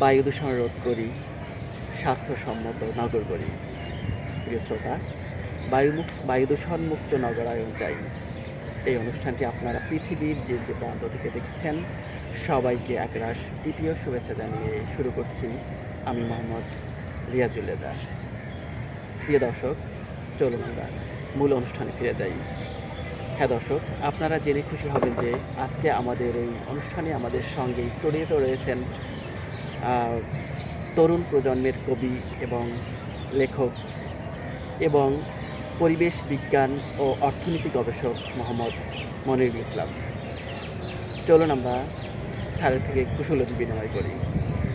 বায়ু দূষণ রোধ করি, স্বাস্থ্যসম্মত নগর গড়ি। প্রিয় শ্রোতা, বায়ু দূষণ মুক্ত নগরায়ন চাই। এই অনুষ্ঠানটি আপনারা পৃথিবীর যে যে প্রান্ত থেকে দেখছেন সবাইকে একরাশ তৃতীয় শুভেচ্ছা জানিয়ে শুরু করছি আমি মোহাম্মদ রিয়াজুল রেজা। প্রিয় দর্শক, চলুন আমরা মূল অনুষ্ঠানে ফিরে যাই। হ্যাঁ দর্শক, আপনারা জেনে খুশি হবেন যে আজকে আমাদের এই অনুষ্ঠানে আমাদের সঙ্গে স্টুডিওতে রয়েছেন তরুণ প্রজন্মের কবি এবং লেখক এবং পরিবেশ বিজ্ঞান ও অর্থনীতি গবেষক মোহাম্মদ মনিরুল ইসলাম। চলুন আমরা স্যারের থেকে কুশলতি বিনিময় করি।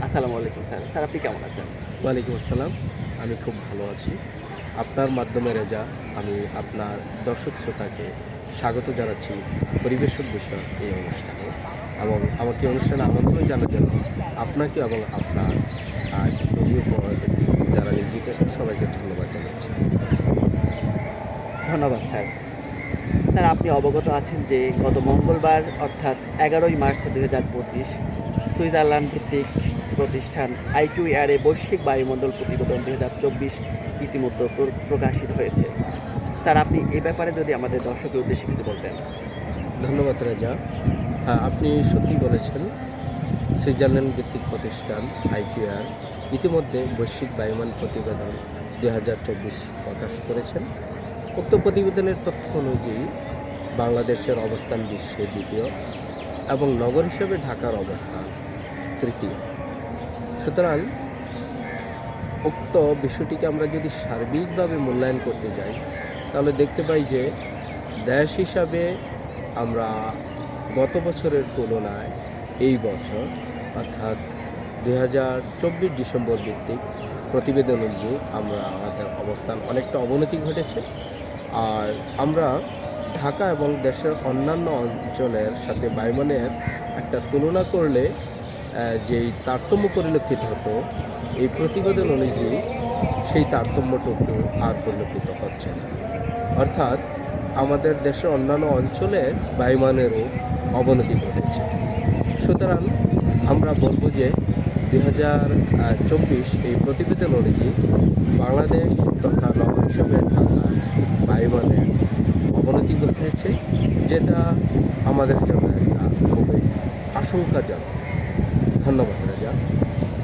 আসসালামু আলাইকুম স্যার। স্যার, আপনি কেমন আছেন? ওয়ালাইকুম আসসালাম। আমি খুব ভালো আছি। আপনার মাধ্যমে রেজা আমি আপনার দর্শক শ্রোতাকে স্বাগত জানাচ্ছি পরিবেশক বিষয়ক এই অনুষ্ঠানে, এবং আমাকে অনুষ্ঠানে আমন্ত্রণ জানার জন্য আপনাকে এবং আপনার স্টুডিও যারা নিয়োজিত আছেন সবাইকে ধন্যবাদ জানাচ্ছি। ধন্যবাদ স্যার। স্যার, আপনি অবগত আছেন যে গত মঙ্গলবার অর্থাৎ 11ই মার্চ 2025 সুইজারল্যান্ড ভিত্তিক প্রতিষ্ঠান IQAir-এ বৈশ্বিক বায়ুমণ্ডল প্রতিবেদন 2024 ইতিমধ্যে প্রকাশিত হয়েছে। স্যার, আপনি এ ব্যাপারে যদি আমাদের দর্শকের উদ্দেশ্যে কিছু বলতেন। ধন্যবাদ রেজা। হ্যাঁ, আপনি সত্যি বলেছেন। সুইজারল্যান্ড ভিত্তিক প্রতিষ্ঠান IQAir ইতিমধ্যে বৈশ্বিক বায়ুমান প্রতিবেদন 2024 প্রকাশ করেছেন। উক্ত প্রতিবেদনের তথ্য অনুযায়ী বাংলাদেশের অবস্থান বিশ্বে দ্বিতীয় এবং নগর হিসেবে ঢাকার অবস্থান তৃতীয়। সুতরাং উক্ত বিষয়টিকে আমরা যদি সার্বিকভাবে মূল্যায়ন করতে যাই তাহলে দেখতে পাই যে দেশ হিসাবে আমরা গত বছরের তুলনায় এই বছর অর্থাৎ 2024 ডিসেম্বর ভিত্তিক প্রতিবেদন অনুযায়ী আমাদের অবস্থান অনেকটা অবনতি ঘটেছে। আর আমরা ঢাকা এবং দেশের অন্যান্য অঞ্চলের সাথে বায়ুমানের একটা তুলনা করলে যেই তারতম্য পরিলক্ষিত হতো, এই প্রতিবেদন অনুযায়ী সেই তারতম্যটুকু আর পরিলক্ষিত হচ্ছে না। অর্থাৎ আমাদের দেশের অন্যান্য অঞ্চলের বায়ুমানেরও অবনতি ঘটেছে। সুতরাং আমরা বলবো যে 2024 এই প্রতিবেদন অনুযায়ী বাংলাদেশ তথা নগর হিসাবে ঢাকার বায়ুমানের অবনতি ঘটেছে, যেটা আমাদের জন্য একটা খুবই আশঙ্কাজনক। ধন্যবাদ রাজা।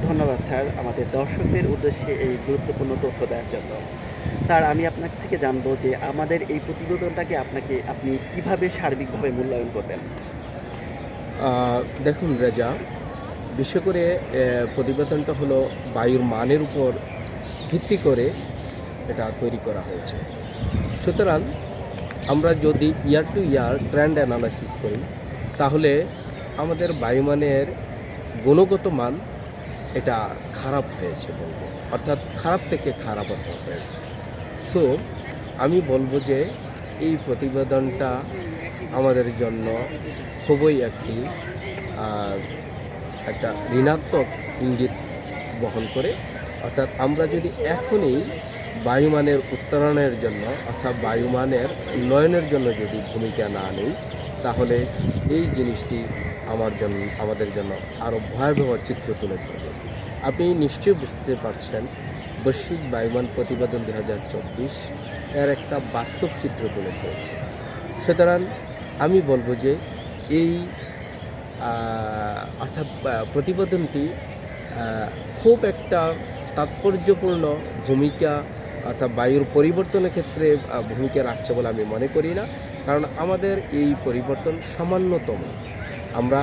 ধন্যবাদ স্যার আমাদের দর্শকদের উদ্দেশ্যে এই গুরুত্বপূর্ণ তথ্য দেওয়ার জন্য। স্যার, আমি আপনার থেকে জানবো যে আমাদের এই প্রতিবেদনটাকে আপনি কিভাবে সার্বিকভাবে মূল্যায়ন করবেন? দেখুন রেজা, বিশেষ করে প্রতিবেদনটা হলো বায়ুর মানের উপর ভিত্তি করে এটা তৈরি করা হয়েছে। সুতরাং আমরা যদি ইয়ার টু ইয়ার ট্রেন্ড অ্যানালাইসিস করি তাহলে আমাদের বায়ুমানের গুণগত মান এটা খারাপ হয়েছে বলবো, অর্থাৎ খারাপ থেকে খারাপতর হয়েছে। সো আমি বলবো যে এই প্রতিবেদনটা আমাদের জন্য খুবই একটা ঋণাত্মক ইঙ্গিত বহন করে। অর্থাৎ আমরা যদি এখনই বায়ুমানের উত্তরণের জন্য অর্থাৎ বায়ুমানের উন্নয়নের জন্য যদি ভূমিকা না নিই তাহলে এই জিনিসটি আমাদের জন্য আরও ভয়াবহ চিত্র তুলে ধরবে। আপনি নিশ্চয়ই বুঝতে পারছেন, বৈশ্বিক বায়ুমান প্রতিবেদন 2024 এর একটা বাস্তব চিত্র তুলে ধরেছে। সুতরাং আমি বলবো যে এই অর্থাৎ প্রতিবেদনটি খুব একটা তাৎপর্যপূর্ণ ভূমিকা অর্থাৎ বায়ুর পরিবর্তনের ক্ষেত্রে ভূমিকা রাখছে বলে আমি মনে করি না। কারণ আমাদের এই পরিবর্তন সামান্যতম। আমরা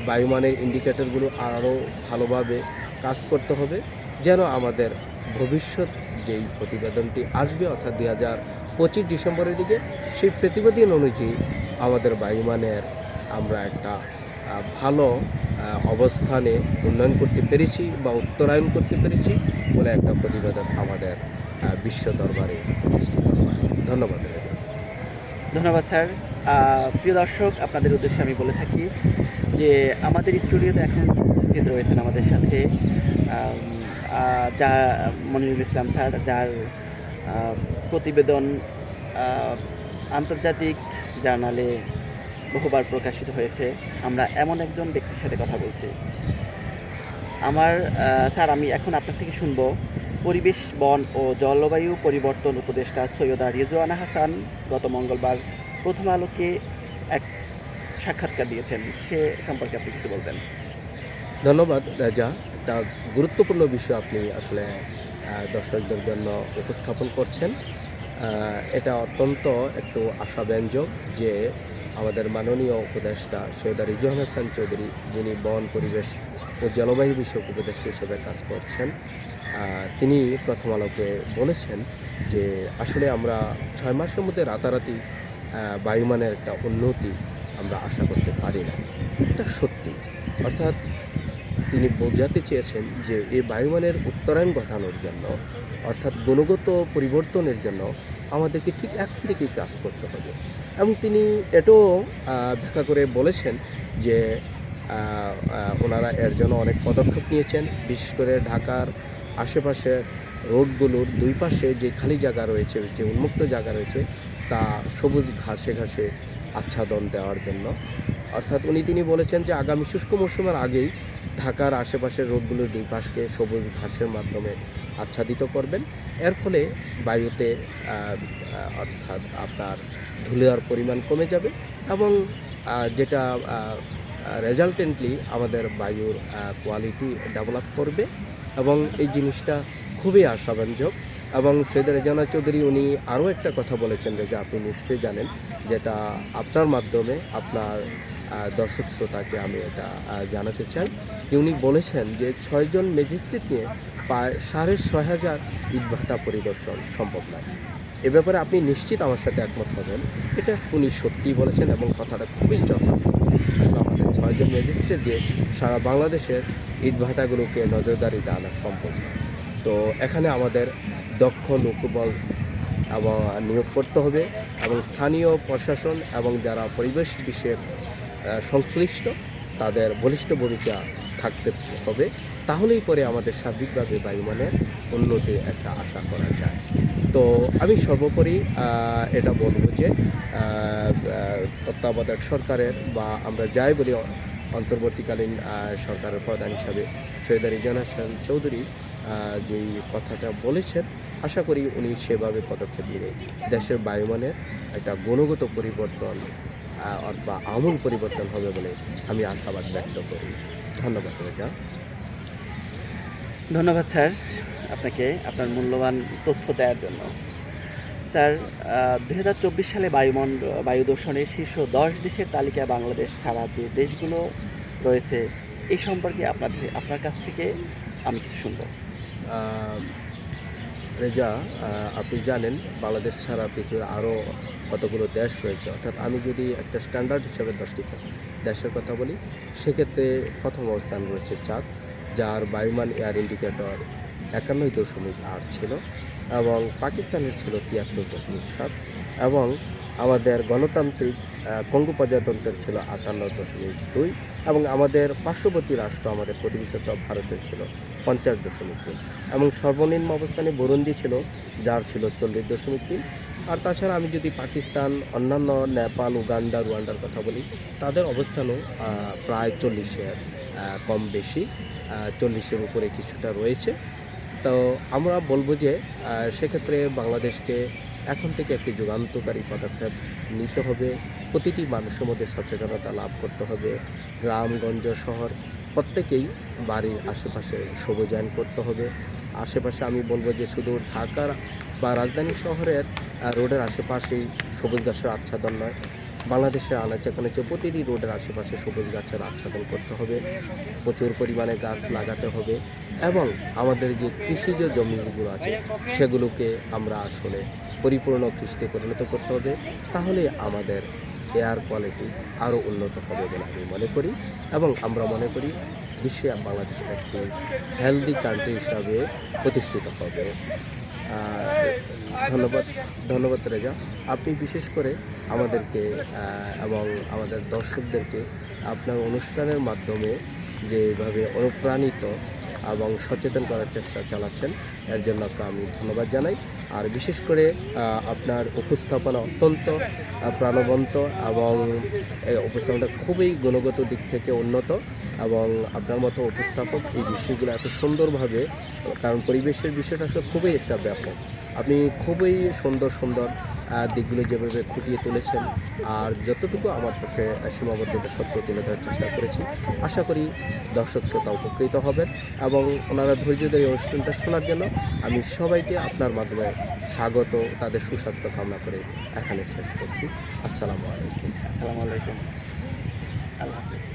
বায়ুমানের ইন্ডিকেটরগুলো আরও ভালোভাবে কাজ করতে হবে, যেন আমাদের ভবিষ্যৎ যেই প্রতিবেদনটি আসবে অর্থাৎ 2025 ডিসেম্বরের দিকে সেই প্রতিবেদন অনুযায়ী আমাদের বায়ুমানের আমরা একটা ভালো অবস্থানে উন্নয়ন করতে পেরেছি বা উত্তরায়ণ করতে পেরেছি বলে একটা প্রতিবেদন আমাদের বিশ্ব দরবারে প্রতিষ্ঠিত হয়। ধন্যবাদ। ধন্যবাদ স্যার। প্রিয় দর্শক, আপনাদের উদ্দেশ্যে আমি বলে থাকি যে আমাদের স্টুডিওতে এখন উপস্থিত রয়েছেন আমাদের সাথে যা মনিরুল ইসলাম স্যার, যার প্রতিবেদন আন্তর্জাতিক জার্নালে বহুবার প্রকাশিত হয়েছে। আমরা এমন একজন ব্যক্তির সাথে কথা বলছি। স্যার, আমি এখন আপনার থেকে শুনবো পরিবেশ, বন ও জলবায়ু পরিবর্তন উপদেষ্টা সৈয়দা রিজওয়ানা হাসান গত মঙ্গলবার প্রথম আলোকে এক সাক্ষাৎকার দিয়েছেন, সে সম্পর্কে আপনি কিছু বলবেন? ধন্যবাদ রাজা। একটা গুরুত্বপূর্ণ বিষয় আপনি আসলে দর্শকদের জন্য উপস্থাপন করছেন। এটা অত্যন্ত একটু আশাব্যঞ্জক যে আমাদের মাননীয় উপদেষ্টা সৈয়দা রিজওয়ানা হাসান চৌধুরী, যিনি বন, পরিবেশ ও জলবায়ু বিষয়ক উপদেষ্টা হিসেবে কাজ করছেন, তিনি প্রথম আলোকে বলেছেন যে আসলে আমরা 6 মাসের মধ্যে রাতারাতি বায়ুমানের একটা উন্নতি আমরা আশা করতে পারি না। এটা সত্যি। অর্থাৎ তিনি বোঝাতে চেয়েছেন যে এই বায়ুমানের উত্তরায়ণ ঘটানোর জন্য, অর্থাৎ গুণগত পরিবর্তনের জন্য আমাদেরকে ঠিক এখন থেকেই কাজ করতে হবে। এবং তিনি এটাও ব্যাখ্যা করে বলেছেন যে ওনারা এর জন্য অনেক পদক্ষেপ নিয়েছেন। বিশেষ করে ঢাকার আশেপাশে রোডগুলোর দুই পাশে যে খালি জায়গা রয়েছে, যে উন্মুক্ত জায়গা রয়েছে, তা সবুজ ঘাসে ঘাসে আচ্ছাদন দেওয়ার জন্য। অর্থাৎ তিনি বলেছেন যে আগামী শুষ্ক মৌসুমের আগেই ঢাকার আশেপাশের রোডগুলোর দুই পাশকে সবুজ ঘাসের মাধ্যমে আচ্ছাদিত করবেন। এর ফলে বায়ুতে অর্থাৎ আপনার ধুলার পরিমাণ কমে যাবে এবং যেটা রেজাল্টেন্টলি আমাদের বায়ুর কোয়ালিটি ডেভেলপ করবে এবং এই জিনিসটা খুবই আশাব্যঞ্জক। এবং সৈয়দা রিজওয়ানা চৌধুরী উনি আরও একটা কথা বলেছেন যে আপনি নিশ্চয়ই জানেন, যেটা আপনার মাধ্যমে আপনার দর্শক শ্রোতাকে আমি এটা জানাতে চাই, যে উনি বলেছেন যে 6 জন ম্যাজিস্ট্রেট নিয়ে প্রায় 6,500 ইটভাটা পরিদর্শন সম্ভব নয়। এ ব্যাপারে আপনি নিশ্চিত আমার সাথে একমত হবেন। এটা উনি সত্যিই বলেছেন এবং কথাটা খুবই যথার্থ। আসলে আমাদের 6 জন ম্যাজিস্ট্রেট দিয়ে সারা বাংলাদেশের ইটভাটাগুলোকে নজরদারিতে আনা সম্ভব নয়। তো এখানে আমাদের দক্ষ লোকবল এবং নিয়োগ করতে হবে এবং স্থানীয় প্রশাসন এবং যারা পরিবেশ বিষয়ে সংশ্লিষ্ট তাদের বলিষ্ঠ ভূমিকা থাকতে হবে। তাহলেই পরে আমাদের সার্বিকভাবে বায়ুমানের উন্নতির একটা আশা করা যায়। তো আমি সর্বোপরি এটা বলবো যে তত্ত্বাবধায়ক সরকারের বা আমরা যাই বলি অন্তর্বর্তীকালীন সরকারের প্রধান হিসাবে সৈয়দা রিজওয়ানা হাসান চৌধুরী যেই কথাটা বলেছেন, আশা করি উনি সেভাবে পদক্ষেপ নিলে দেশের বায়ুমানের একটা গুণগত পরিবর্তন বা আমূল পরিবর্তন হবে বলে আমি আশাবাদ ব্যক্ত করি। ধন্যবাদ রেজা। ধন্যবাদ স্যার আপনাকে আপনার মূল্যবান তথ্য দেওয়ার জন্য। স্যার, 2024 সালে বায়ু দূষণের শীর্ষ 10 দেশের তালিকায় বাংলাদেশ ছাড়া যে দেশগুলো রয়েছে, এই সম্পর্কে আপনার কাছ থেকে আমি কিছু শুনবো। রেজা, আপনি জানেন বাংলাদেশ ছাড়া পৃথিবীর আরও কতগুলো দেশ রয়েছে। অর্থাৎ আমি যদি একটা স্ট্যান্ডার্ড হিসাবে 10টি দেশের কথা বলি, সেক্ষেত্রে প্রথম অবস্থান রয়েছে চাঁদ, যার বায়ুমান এয়ার ইন্ডিকেটর 91.8 ছিল এবং পাকিস্তানের ছিল 73.7 এবং আমাদের গণতান্ত্রিক কঙ্গো প্রজাতন্ত্রের ছিল 58.2 এবং আমাদের পার্শ্ববর্তী রাষ্ট্র আমাদের প্রতিবেশী ভারতের ছিল 50.3 এবং সর্বনিম্ন অবস্থানে বুরুন্ডি ছিল, যার ছিল 40.3। আর তাছাড়া আমি যদি পাকিস্তান, অন্যান্য নেপাল, উগান্ডা, রুয়ান্ডার কথা বলি, তাদের অবস্থানও প্রায় 40-এর কম বেশি, 40-এর উপরে কিছুটা রয়েছে। তো আমরা বলবো যে সেক্ষেত্রে বাংলাদেশকে এখন থেকে একটি যুগান্তকারী পদক্ষেপ নিতে হবে। প্রতিটি মানুষের মধ্যে সচেতনতা লাভ করতে হবে। গ্রামগঞ্জ, শহর প্রত্যেকেই বাড়ির আশেপাশে সবুজায়ন করতে হবে। আশেপাশে আমি বলবো যে শুধু ঢাকার বা রাজধানী শহরের রোডের আশেপাশেই সবুজ গাছের আচ্ছাদন নয়, বাংলাদেশের আনাচে প্রতিটি রোডের আশেপাশে সবুজ গাছের আচ্ছাদন করতে হবে। প্রচুর পরিমাণে গাছ লাগাতে হবে এবং আমাদের যে কৃষিজ জমিগুলো আছে সেগুলোকে আমরা আসলে পরিপূর্ণ কৃষিতে পরিণত করতে হবে। তাহলে আমাদের এয়ার কোয়ালিটি আরও উন্নত হবে বলে আমি মনে করি এবং আমরা মনে করি বিশ্বে বাংলাদেশ একটি হেলদি কান্ট্রি হিসাবে প্রতিষ্ঠিত হবে। ধন্যবাদ রেজা। আপনি বিশেষ করে আমাদেরকে এবং আমাদের দর্শকদেরকে আপনার অনুষ্ঠানের মাধ্যমে যেভাবে অনুপ্রাণিত এবং সচেতন করার চেষ্টা চালাচ্ছেন, এর জন্য আমি ধন্যবাদ জানাই। আর বিশেষ করে আপনার উপস্থাপনা অত্যন্ত প্রাণবন্ত এবং এই উপস্থাপনাটা খুবই গুণগত দিক থেকে উন্নত এবং আপনার মতো উপস্থাপক এই বিষয়গুলো এত সুন্দরভাবে, কারণ পরিবেশের বিষয়টা আসলে খুবই একটা ব্যাপক, আপনি খুবই সুন্দর সুন্দর দিকগুলো যেভাবে ফুটিয়ে তুলেছেন, আর যতটুকু আমার পক্ষে সীমাবদ্ধতা সত্য তুলে ধরার চেষ্টা করেছি, আশা করি দর্শক শ্রোতা উপকৃত হবেন এবং ওনারা ধৈর্য ধরে এই অনুষ্ঠানটা শোনার জন্য আমি সবাইকে আপনার মাধ্যমে স্বাগত, তাদের সুস্বাস্থ্য কামনা করে এখানে শেষ করছি। আসসালামু আলাইকুম। আসসালামু আলাইকুম। আল্লাহ হাফিজ।